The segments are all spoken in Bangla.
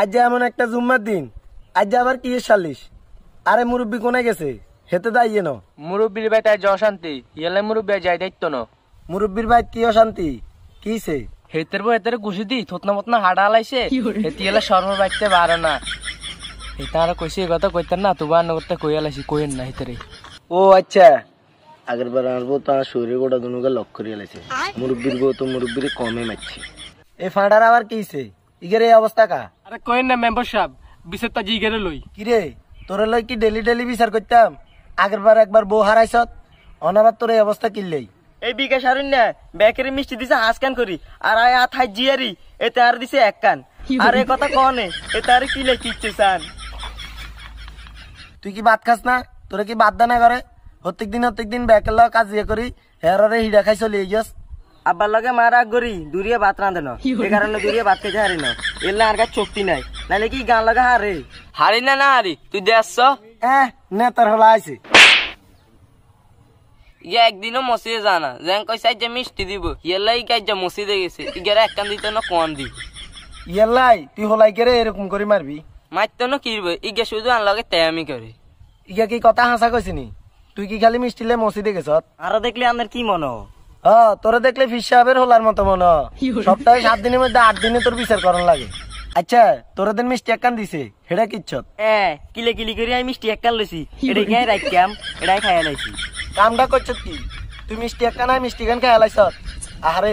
আজ এমন একটা জুম্মার দিন, আজ আবার কি সালিশ? আরে মুরব্বী কোনে গেছে? হেতে দাইয়ে ন মুরব্বীর বেটায় অশান্তি, ইয়েলে মুরব্বী যাই দায়িত্ব ন। মুরব্বীর ভাই কি অশান্তি? কিছে? হেতের বউ হেতের ঘুষি দি থতনা মতনা হাডা হালাইছে, হেতি এলে সর্ব বাইতে পারে না। হেতা আর কইছে এই কথা কইতেন না, তুবা আন্ন করতে কই আলাইছি, কইেন না হেতেরে। ও আচ্ছা, আগের বার আর বউ তো আমার শরীরে গোটা দুনুকে লক করিয়া লাইছে। মুরব্বীর বউ তো মুরব্বীর কমে মারছে। এই ফাঁড়ার আবার কিছে? ইগের এই অবস্থা কা? আরে কইেন না মেম্বার সাহেব, বিচার তা জিগেরে লই। কিরে তোরে লই কি ডেলি ডেলি বিচার করতাম? আগের বার একবার বউ হারাইছত, অনাবার তোর এই অবস্থা কিনলেই। এই বিকাশ হারুন না বেকারি মিষ্টি দিছে হাঁস কান করি, আর আয় আথাই জিয়ারি এতে আর দিছে এক কান। আর এ কথা কনে এতে আর কি লেখিচ্ছে চান? তুই কি ভাত খাস না? তোরে কি বাদ দানা করে? প্রত্যেক দিন ব্যাকের লগে কাজ ইয়ে করি, হেরারে হিডা খাই চলে গিয়েছ। আব্বার লগে মার আগ গরি দূরিয়ে ভাত রাঁধে ন, এই কারণে দূরিয়ে ভাত খেতে হারি না। এলে আর কাছে শক্তি নাই, নাইলে কি গান লগা হারে। হারি না না হারি, তুই দেখছ নেতার হলা আছে। ইয়া একদিনও মসজিদে জানা যেন কইছে যে মিষ্টি দিব, ইয়েলাই কাজ যে মসজিদে গেছে, ইগেরা এক কান দিত না কোন দিব। ইয়াল্লাই তুই হলাই কেরে এরকম করে মারবি? মারতো না কি ইগে শুধু আনলগে তেয়ামি করে। ইয়া কি কথা হাসা কইছিনি? তুই কি খালি মিষ্টিলে মসজিদে গেছ? আরো দেখলে আপনার কি মনে? তোরে দেখলে ফিস সাহেবের হলার মতো মনে। সপ্তাহে 7 দিনের মধ্যে 8 দিনে তোর বিচার করার লাগে। আচ্ছা তোর দিন মিষ্টি এক কান দিছে, হেডা কিচ্ছত? কিলে কিলি করে আমি মিষ্টি এক কান লইছি, এটা গায়ে রাখতাম, এটাই খাইয়া লাইছি। কামটা করছ কি? তুই মিষ্টি এক কানা মিষ্টি গান খাই লাইছ? আরে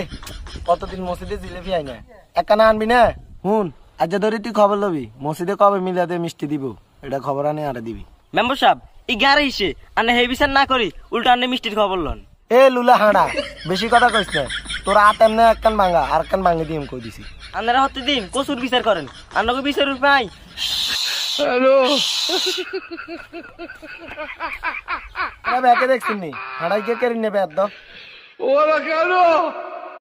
কতদিন মসজিদে জিলেবি আই না, এক কানা আনবি না? হুন আজ ধরে তুই খবর লবি, মসজিদে কবে মিলাদে মিষ্টি দিব, এটা খবর আনে আরে দিবি। মেম্বার সাহেব এই গারে ইসে আনে হে বিচার না করি উল্টা আনে মিষ্টির খবর লন। এ লুলা হাঁড়া, বেশি কথা কইস না। তোর হাত এমনি এক কান ভাঙা, আর কান ভাঙে দিয়ে কই দিছি। আপনারা হতে দিন কচুর বিচার করেন, আপনাকে বিচার পাই। ব্যাকে দেখছিনি হাঁড়াই কে কেড়ে নেবে একদম।